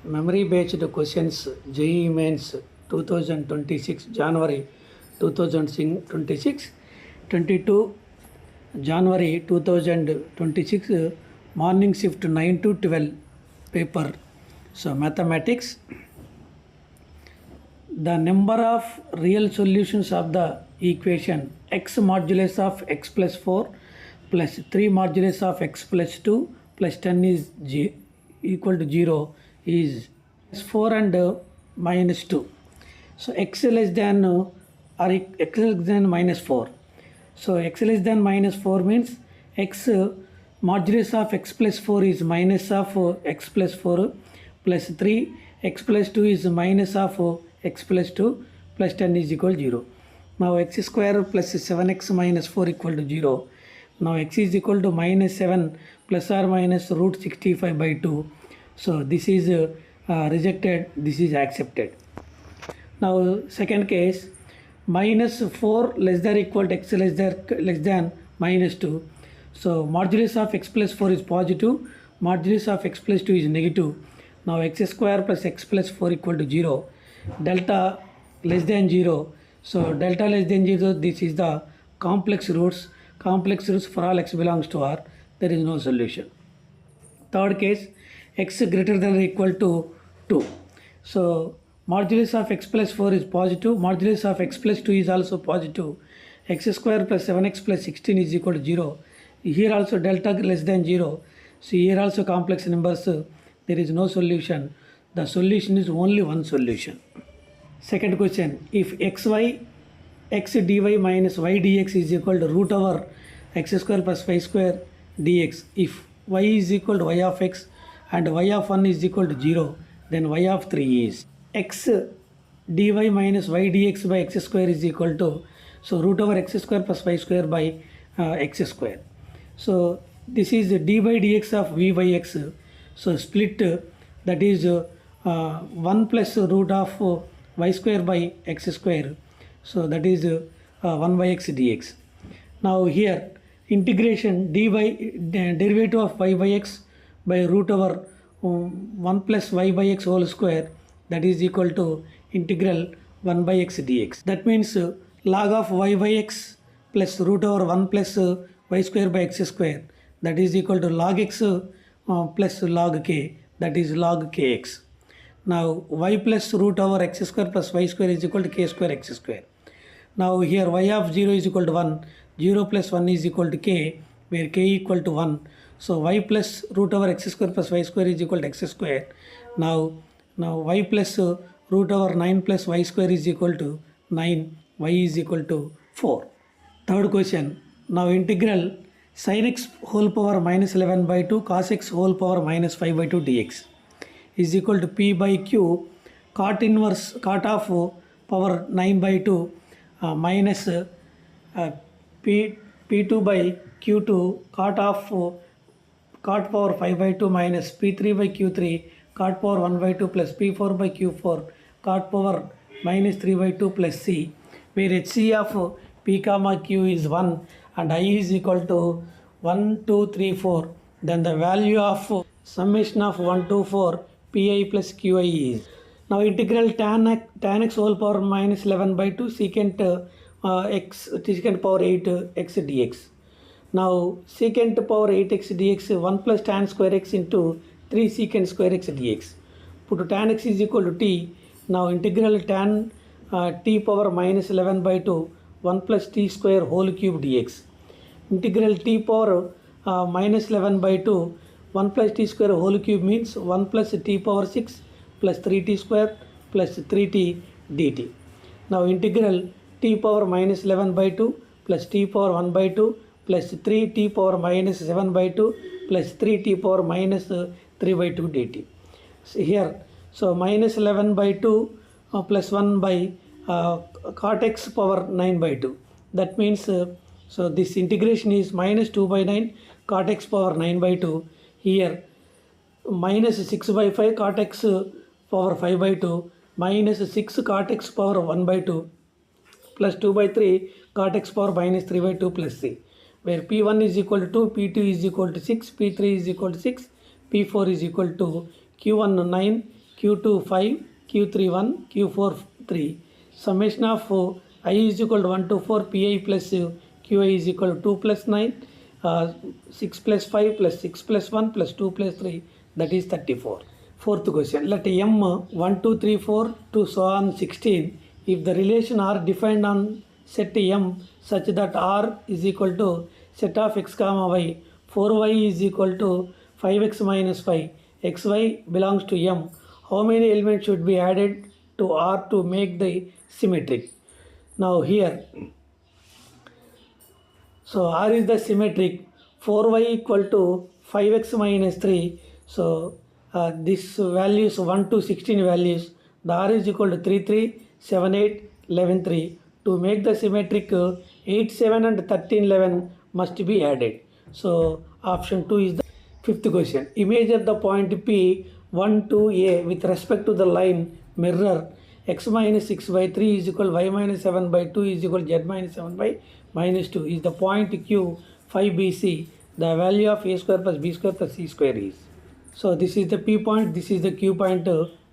memory based questions JEE Mains 2026 January 2026 22 January 2026 morning shift 9 to 12 paper. So mathematics, the number of real solutions of the equation x modulus of x plus 4 plus 3 modulus of x plus 2 plus 10 is equal to 0 is 4 and minus 2. So x less than or x less than minus 4. So x less than minus 4 means x modulus of x plus 4 is minus of x plus 4 plus 3, x plus 2 is minus of x plus 2 plus 10 is equal to 0. Now x square plus 7x minus 4 equal to 0. Now x is equal to minus 7 plus or minus root 65 by 2. So this is rejected, this is accepted. Now second case, minus 4 less than equal to x less than minus 2. So modulus of x plus 4 is positive, modulus of x plus 2 is negative. Now x square plus x plus 4 equal to 0. Delta less than 0. So delta less than 0, this is the complex roots. Complex roots for all x belongs to R. There is no solution. Third case, x greater than or equal to 2. So modulus of x plus 4 is positive, modulus of x plus 2 is also positive. X square plus 7x plus 16 is equal to 0. Here also delta less than 0. So here also complex numbers, there is no solution. The solution is only one solution. Second question, if xy x dy minus y dx is equal to root over x square plus y square dx, if y is equal to y of x and y of 1 is equal to 0, then y of 3 is x dy minus y dx by x square is equal to, so root over x square plus y square by x square. So this is d by dx of v by x. So split, that is 1 plus root of y square by x square. So that is 1 by x dx. Now here integration d by derivative of y by x by root over 1 plus y by x whole square, that is equal to integral 1 by x dx. That means log of y by x plus root over 1 plus y square by x square, that is equal to log x plus log k, that is log kx. Now y plus root over x square plus y square is equal to k square x square. Now here y of 0 is equal to 1, 0 plus 1 is equal to k, where k equal to 1. So y plus root over x square plus y square is equal to x square. Now y plus root over 9 plus y square is equal to 9, y is equal to 4. Third question, now integral sin x whole power minus 11 by 2 cos x whole power minus 5 by 2 dx is equal to p by q cot inverse cot of power 9 by 2 minus p2 by q2 cot of cot power 5 by 2 minus p3 by q3 cot power 1 by 2 plus p4 by q4 cot power minus 3 by 2 plus c, where hc of p comma q is 1 and I is equal to 1, 2, 3, 4. Then the value of summation of 1 to 4 pi plus qi is. Now integral tan x whole power minus 11 by 2 secant x secant power 8 x dx. Now secant power 8x dx 1 plus tan square x into 3 secant square x dx. Put tan x is equal to t. Now integral tan t power minus 11 by 2 1 plus t square whole cube dx. Integral t power minus 11 by 2 1 plus t square whole cube means 1 plus t power 6 plus 3t square plus 3t dt. Now integral t power minus 11 by 2 plus t power 1 by 2 plus 3t power minus 7 by 2 plus 3t power minus 3 by 2 dt. So here, so minus 11 by 2 plus 1 by cot x power 9 by 2. That means, so this integration is minus 2 by 9 cot x power 9 by 2. Here minus 6 by 5 cot x power 5 by 2 minus 6 cot x power 1 by 2 plus 2 by 3 cot x power minus 3 by 2 plus c, where p1 is equal to 2, p2 is equal to 6, p3 is equal to 6, p4 is equal to q1 9, Q2 5, Q3 1, Q4 3. Summation of I is equal to 1 to 4, Pi plus Qi is equal to 2 plus 9, 6 plus 5 plus 6 plus 1 plus 2 plus 3, that is 34. Fourth question, let M 1, 2, 3, 4 to so on 16, if the relation R defined on set M such that R is equal to set of x comma y, 4y is equal to 5x minus 5, xy belongs to M, how many elements should be added to R to make the symmetric? Now here, so R is the symmetric, 4y equal to 5x minus 3, so this values 1 to 16 values, the R is equal to 3, 3, 7, 8, 11, 3. To make the symmetric 8, 7 and 13, 11 must be added. So option 2 is the fifth question. Image at the point P 1, 2, A with respect to the line mirror x minus 6 by 3 is equal to y minus 7 by 2 is equal to z minus 7 by minus 2 is the point Q 5 BC. The value of a square plus b square plus c square is. So this is the P point, this is the Q point,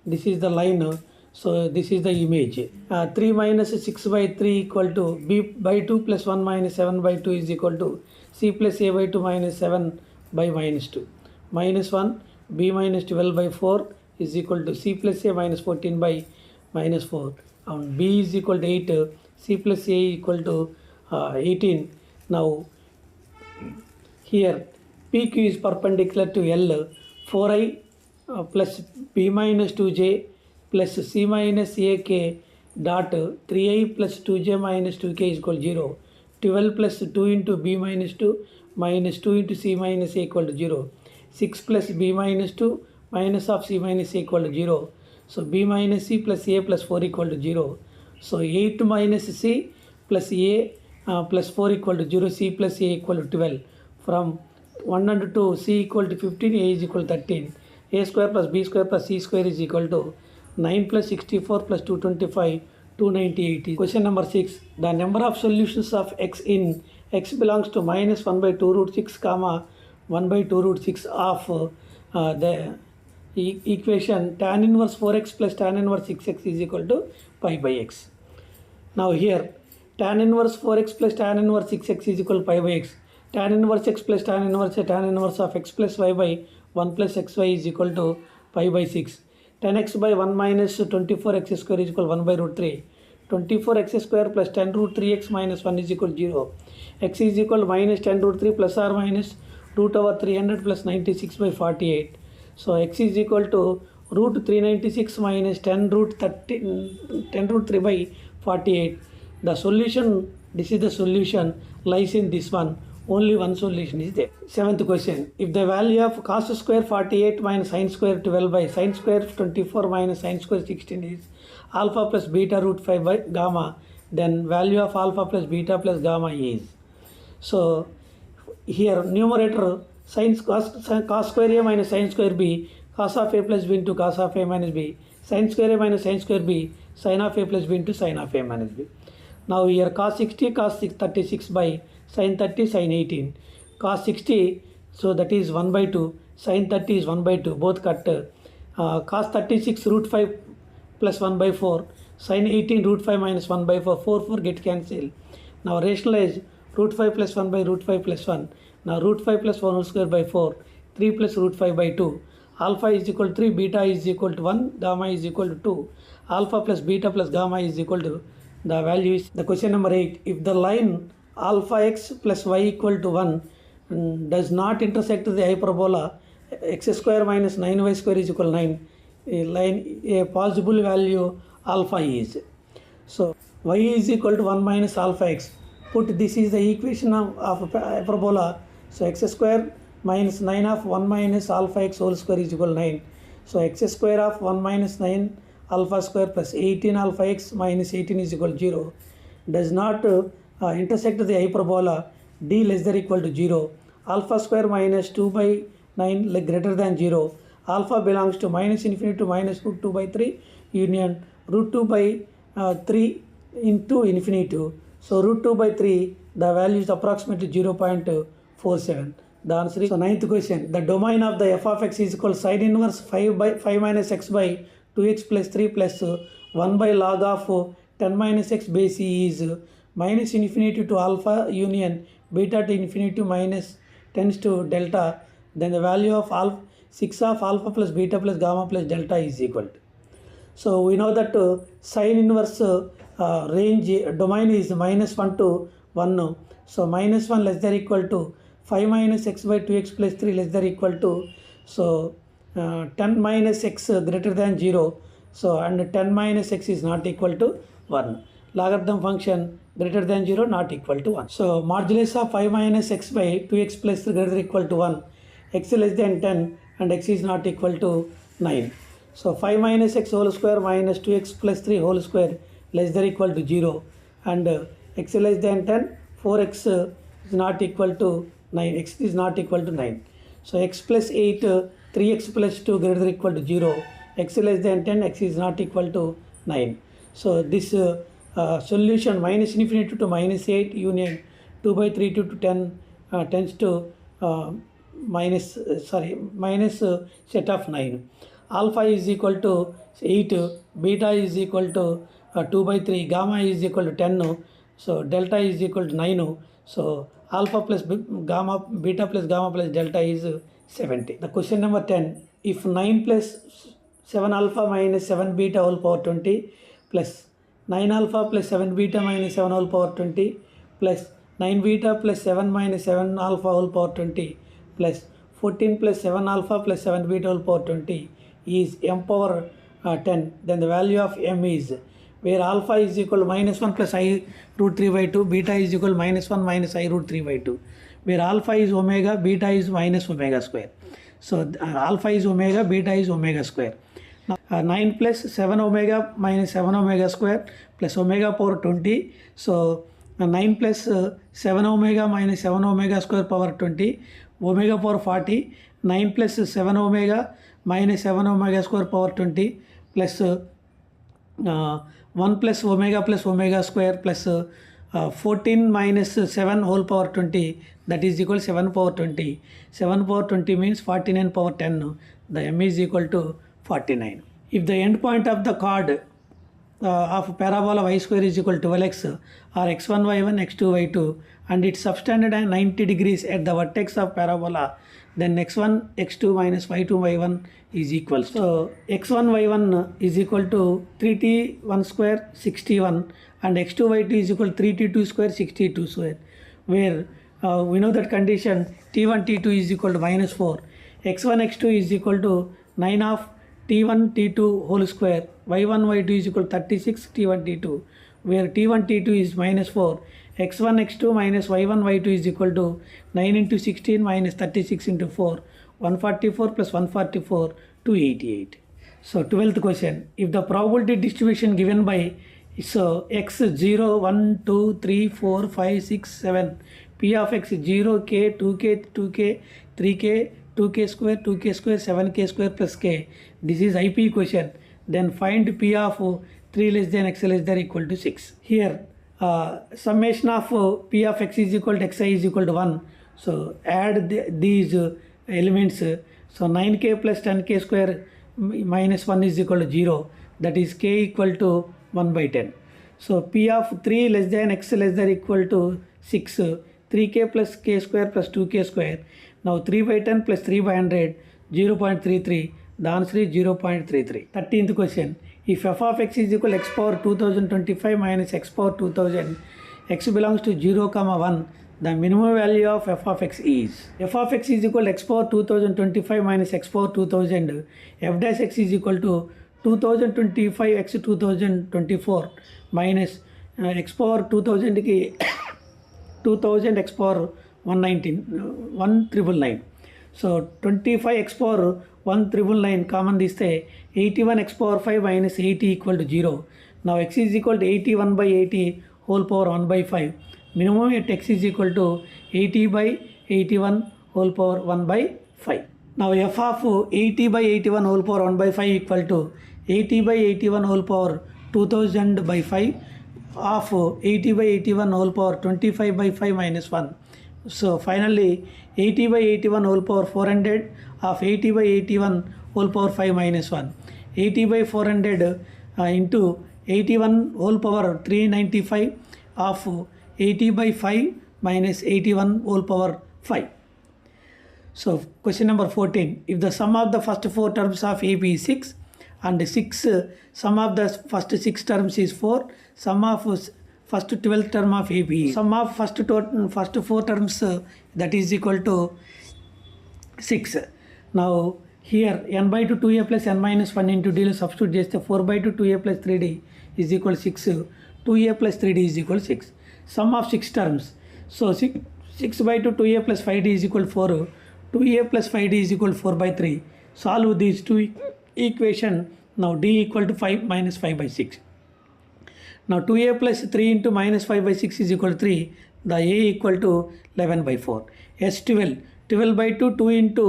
this is the line. So this is the image. 3 minus 6 by 3 equal to b by 2 plus 1 minus 7 by 2 is equal to c plus a by 2 minus 7 by minus 2. Minus 1 b minus 12 by 4 is equal to c plus a minus 14 by minus 4. And b is equal to 8, c plus a equal to 18. Now here PQ is perpendicular to L, 4i plus b minus 2j plus c minus ak dot 3i plus 2j minus 2k is equal to 0. 12 plus 2 into b minus 2 minus 2 into c minus a equal to 0. 6 plus b minus 2 minus of c minus a equal to 0. So b minus c plus a plus 4 equal to 0. So 8 minus c plus a plus 4 equal to 0, c plus a equal to 12. From 1 and 2, c equal to 15, a is equal to 13. A square plus b square plus c square is equal to 9 plus 64 plus 225, 298. Question number 6. The number of solutions of x in x belongs to minus 1 by 2 root 6 comma 1 by 2 root 6 of the equation tan inverse 4x plus tan inverse 6x is equal to pi by x. Now here tan inverse 4x plus tan inverse 6x is equal to pi by x. Tan inverse x plus tan inverse of x plus y by 1 plus xy is equal to pi by 6. 10x by 1 minus 24x square is equal to 1 by root 3. 24x square plus 10 root 3x minus 1 is equal to 0. X is equal to minus 10 root 3 plus or minus root over 300 plus 96 by 48. So x is equal to root 396 minus 10 root 3 by 48. The solution, this is the solution, lies in this one. Only one solution is there. Seventh question. If the value of cos square 48 minus sin square 12 by sin square 24 minus sin square 16 is alpha plus beta root 5 by gamma, then value of alpha plus beta plus gamma is. So here numerator cos square a minus sin square b, cos of a plus b into cos of a minus b, sin square a minus sin square b, sin of a plus b into sin of a minus b. Now here cos 60 cos 36 by sin 30 sin 18. Cos 60, so that is 1 by 2, sin 30 is 1 by 2, both cut. Cos 36 root 5 plus 1 by 4, sin 18 root 5 minus 1 by 4, 4 get cancelled. Now rationalize root 5 plus 1 by root 5 plus 1. Now root 5 plus 1 whole square by 4, 3 plus root 5 by 2. Alpha is equal to 3, beta is equal to 1, gamma is equal to 2. Alpha plus beta plus gamma is equal to, the value is, the question number 8. If the line alpha x plus y equal to 1 does not intersect the hyperbola x square minus 9y square is equal to 9, a possible value alpha is. So y is equal to 1 minus alpha x. Put this is the equation of hyperbola. So x square minus 9 of 1 minus alpha x whole square is equal to 9. So x square of 1 minus 9 alpha square plus 18 alpha x minus 18 is equal to 0. Does not intersect the hyperbola d less than or equal to 0. Alpha square minus 2 by 9 greater than 0. Alpha belongs to minus infinity to minus root 2 by 3 union root 2 by 3 into infinity. So root 2 by 3, the value is approximately 0.47. The answer is, so ninth question. The domain of the f of x is equal to sin inverse 5 minus x by 2x plus 3 plus 1 by log of 10 minus x base e is minus infinity to alpha union beta to infinity minus tends to delta, then the value of 6 of alpha plus beta plus gamma plus delta is equal to. So we know that sine inverse range domain is -1 to 1. So -1 less than equal to 5 minus x by 2x plus 3 less than equal to, so 10 minus x greater than 0. So and 10 minus x is not equal to 1. Logarithm function greater than 0 not equal to 1. So modulus of 5 minus x by 2x plus 3 greater than equal to 1. X less than 10 and x is not equal to 9. So 5 minus x whole square minus 2x plus 3 whole square less than equal to 0 and x less than 10, 4x is not equal to 9, x is not equal to 9. So x plus 8, 3x plus 2 greater than equal to 0, x less than 10, x is not equal to 9. So this solution minus infinity to minus 8 union 2 by 3 to 10 tends to minus set of 9. Alpha is equal to 8, beta is equal to 2 by 3, gamma is equal to 10, so delta is equal to 9. So alpha plus gamma, beta plus gamma plus delta is 70. The question number 10, if 9 plus 7 alpha minus 7 beta whole power 20 plus 9 alpha plus 7 beta minus 7 whole power 20 plus 9 beta plus 7 minus 7 alpha whole power 20 plus 14 plus 7 alpha plus 7 beta whole power 20 is m power 10, then the value of m is, where alpha is equal to -1 plus I root 3 by 2, beta is equal to -1 minus I root 3 by 2, where alpha is omega, beta is minus omega square. So alpha is omega, beta is omega square. Now 9 plus 7 omega minus 7 omega square plus omega power 20. So 9 plus 7 omega minus 7 omega square power 20, omega power 40, 9 plus 7 omega minus 7 omega square power 20 plus 1 plus omega square plus 14 minus 7 whole power 20, that is equal 7 power 20. 7 power 20 means 49 power 10. The m is equal to 49. If the end point of the chord of parabola y square is equal to 12x or x1 y1 x2 y2 and it's subtended at 90 degrees at the vertex of parabola, then x1 x2 minus y2 y1 is equal. So x1 y1 is equal to 3t1 square 61 and x2 y2 is equal to 3t2 square 62 square, where we know that condition t1 t2 is equal to -4, x1 x2 is equal to 9 of t1 t2 whole square, y1 y2 is equal to 36 t1 t2, where t1 t2 is -4, x1 x2 minus y1 y2 is equal to 9 into 16 minus 36 into 4, 144 plus 144, 288. So 12th question, if the probability distribution given by x 0 1 2 3 4 5 6 7 p of x 0k 2k 2k 3k 2k square 7k square plus k, this is IP question, then find p of 3 less than x less than equal to 6. Here summation of p of x is equal to xi is equal to 1. So add these elements. So 9k plus 10k square minus 1 is equal to 0. That is k equal to 1 by 10. So p of 3 less than x less than equal to 6. 3k plus k square plus 2k square. Now 3 by 10 plus 3 by 100, 0.33. The answer is 0.33. 13th question. If f of x is equal to x power 2025 minus x power 2000, x belongs to 0, 1, the minimum value of f of x is. F of x is equal to x power 2025 minus x power 2000. F dash x is equal to 2025 x 2024 minus x power 2000 ki 2000 x power 1999. So 25 x power 1999 common తీస్తే 81 x power 5 minus 80 equal to 0. Now x is equal to 81 by 80 whole power 1 by 5. Minimum at x is equal to 80 by 81 whole power 1 by 5. Now f of 80 by 81 whole power 1 by 5 equal to 80 by 81 whole power 2000 by 5 of 80 by 81 whole power 25 by 5 minus 1. So finally 80 by 81 whole power 400 of 80 by 81 whole power 5 minus 1. 80 by 400 into 81 whole power 395 of 80 by 5 minus 81 whole power 5. So question number 14. If the sum of the first 4 terms of AB is 6 and sum of the first 6 terms is 4, sum of first 12th term of AB, sum of first 4 terms that is equal to 6. Now here n by 2 2a plus n minus 1 into d లో substitute చేస్తే 4 by 2 2a plus 3d is equal to 6. 2a plus 3d is equal to 6. Sum of 6 terms. So 6 by 2 2a plus 5d is equal to 4. 2a plus 5d is equal to 4 by 3. Solve these two equation. Now d equal to 5 minus 5 by 6. Now 2a plus 3 into minus 5 by 6 is equal to 3. The a equal to 11 by 4. S12. 12 by 2 2 into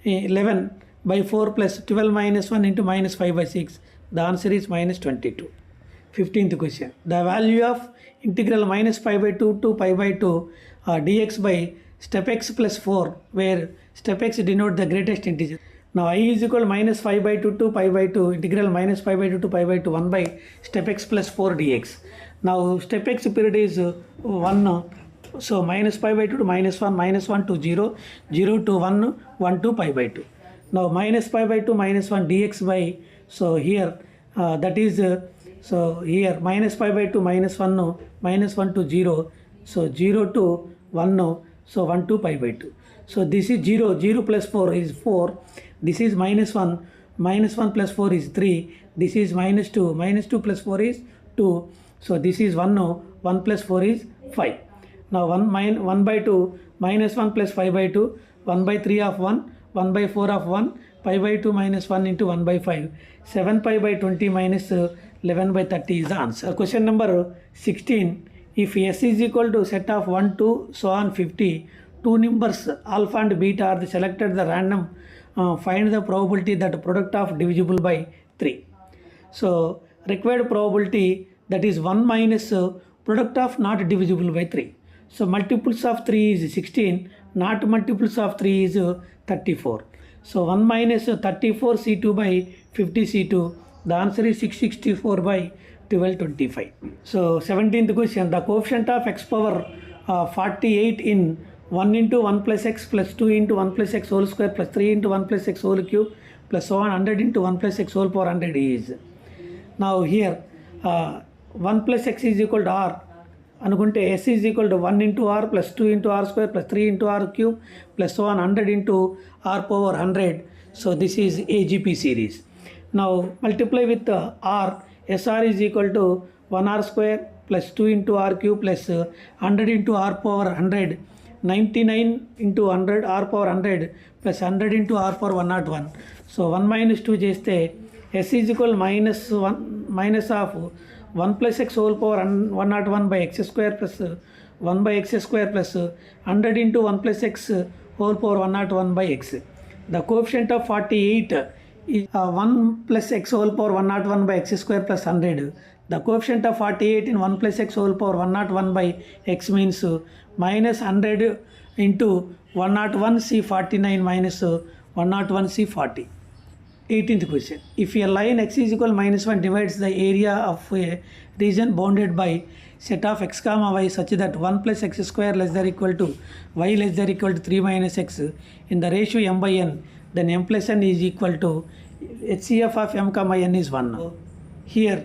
11 by 4 plus 12 minus 1 into minus 5 by 6. The answer is minus 22. 15th question. The value of integral minus pi by 2 to pi by 2 dx by step x plus 4, where step x denote the greatest integer. Now I is equal to minus 5 by 2 to pi by 2 integral minus pi by 2 to pi by 2 1 by step x plus 4 dx. Now step x period is 1. So minus pi by 2 to minus 1 to 0, 0 to 1, 1 to pi by 2. Now minus pi by 2 minus 1 dx by, so here that is, so here minus pi by 2 minus 1, minus 1 to 0, so 0 to 1, so 1 to pi by 2. So this is 0, 0 plus 4 is 4, this is minus 1 plus 4 is 3, this is minus 2 plus 4 is 2, so this is 1, 1 plus 4 is 5. Now 1 by 2 minus 1 plus 5 by 2, 1 by 3 of 1, 1 by 4 of 1, pi by 2 minus 1 into 1 by 5, 7 pi by 20 minus 11 by 30 is the answer. Question number 16. If S is equal to set of 1, 2, so on 50, two numbers alpha and beta are selected the random, find the probability that product of divisible by 3. So required probability, that is 1 minus product of not divisible by 3. So multiples of 3 is 16, not multiples of 3 is 34. So 1 minus 34 C2 by 50 C2, the answer is 664 by 1225. So 17th question. The coefficient of x power 48 in 1 into 1 plus x plus 2 into 1 plus x whole square plus 3 into 1 plus x whole cube plus so on 100 into 1 plus x whole power 100 is. Now here 1 plus x is equal to r. అనుకుంటే s is equal to 1 into r plus 2 into r square plus 3 into r cube plus so on 100 into r power 100. So this is AGP series. Now multiply with r. SR is equal to 1r square plus 2 into r cube plus 100 into r power 100. 99 into 100 r power 100 plus 100 into r power 101. So 1 minus 2 చేస్తే s is equal minus 1 minus of 1 plus x whole power 101 by x square plus 1 by x square plus 100 into 1 plus x whole power 101 by x. The coefficient of 48 is 1 plus x whole power 101 by x square plus 100. The coefficient of 48 in 1 plus x whole power 101 by x means minus 100 into 101 C49 minus 101 C40. 18th question. If a line x is equal minus 1 divides the area of a region bounded by set of x comma y such that 1 plus x square less than equal to y less than equal to 3 minus x in the ratio m by n, then m plus n is equal to HCF of m comma n is 1. Here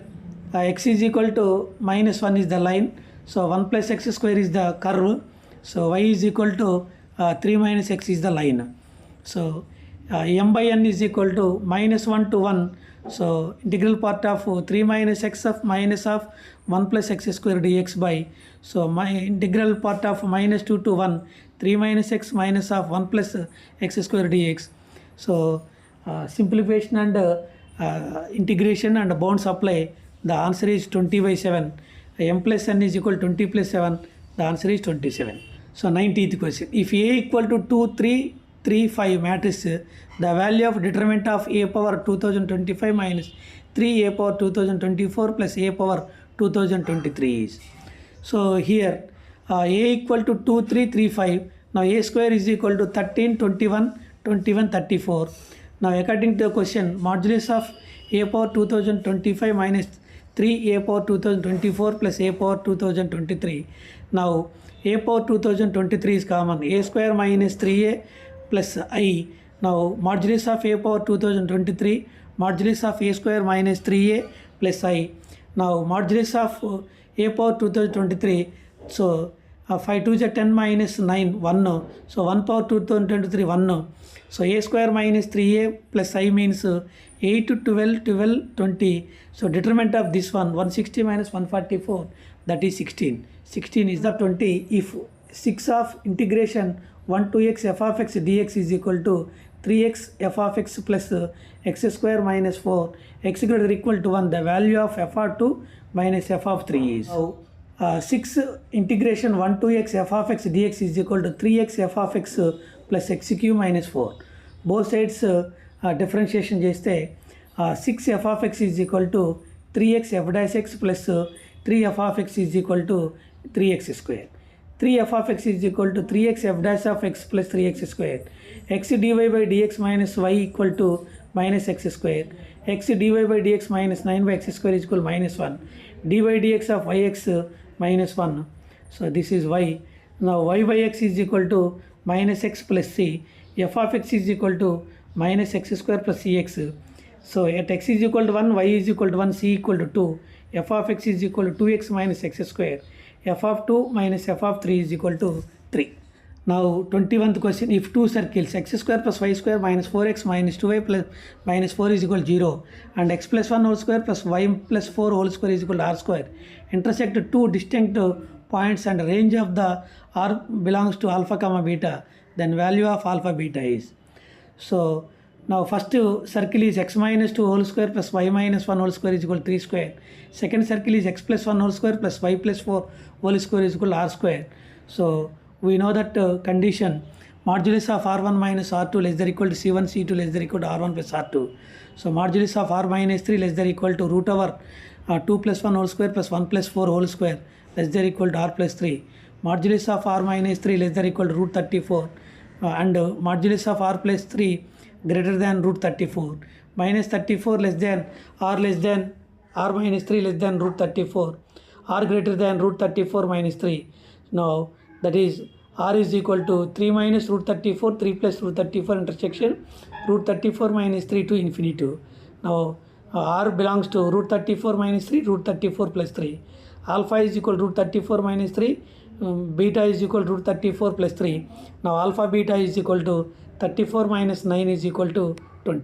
x is equal to minus 1 is the line, so 1 plus x square is the curve, so y is equal to 3 minus x is the line. So m by n is equal to minus 1 to 1. So integral part of 3 minus x of minus of 1 plus x square dx by, so my integral part of minus 2 to 1, 3 minus x minus of 1 plus x square dx. So simplification and integration and bounds apply, the answer is 20 by 7. M plus n is equal to 20 plus 7, the answer is 27. So 19th question. If A equal to 2, 3, 3, 5 matrix, the value of determinant of a power 2025 minus 3a power 2024 plus a power 2023 is. So here a equal to 2, 3, 3, 5. Now a square is equal to 13, 21, 21, 34. Now according to the question, modulus of a power 2025 minus 3 a power 2024 plus a power 2023. Now a power 2023 is common, a square minus 3a plus I. Now modulus of a power 2023, modulus of a square minus 3a plus I. Now modulus of a power 2023, so 5 2 is 10 minus 9, 1. So 1 power 2023, 1. So a square minus 3a plus I means 8, 12, 12, 20. So determinant of this one, 160 minus 144, that is 16. 16 is the 20 if 6 of integration 1 to x f of x dx is equal to 3x f of x plus x square minus 4, x greater or equal to 1, the value of f of 2 minus f of 3 is. Now, 6 integration 1 to x f of x dx is equal to 3x f of x plus x cube minus 4. Both sides differentiation cheste 6 f of x is equal to 3x f dash x plus 3 f of x is equal to 3x square. 3 f of x is equal to 3x f dash of x plus 3x square. X dy by dx minus y equal to minus x square. X dy by dx minus 9 by x square is equal to minus 1. dy dx of yx minus 1. So this is y. Now y by x is equal to minus x plus c. F of x is equal to minus x square plus cx. So at x is equal to 1, y is equal to 1, c equal to 2. F of x is equal to 2x minus x square. F of 2 minus f of 3 is equal to 3. Now 21st question, if two circles x square plus y square minus 4x minus 2y plus minus 4 is equal to 0 and x plus 1 whole square plus y plus 4 whole square is equal to r square intersect two distinct points and range of the r belongs to alpha comma beta, then value of alpha beta is. So now first circle is x minus 2 whole square plus y minus 1 whole square is equal to 3 square. Second circle is x plus 1 whole square plus y plus 4 whole square is equal to r square. So we know that condition modulus of r1 minus r2 less than or equal to c1 c2 less than or equal to r1 plus r2. So modulus of r minus 3 less than or equal to root over 2 plus 1 whole square plus 1 plus 4 whole square less than or equal to r plus 3. Modulus of r minus 3 less than or equal to root 34 and modulus of r plus 3 greater than root 34. Minus 34 less than r minus 3 less than root 34. R greater than root 34 minus 3. Now that is r is equal to 3 minus root 34, 3 plus root 34 intersection root 34 minus 3 to infinity. Now r belongs to root 34 minus 3, root 34 plus 3. Alpha is equal to root 34 minus 3, beta is equal to root 34 plus 3. Now alpha beta is equal to 34 minus 9 is equal to 20.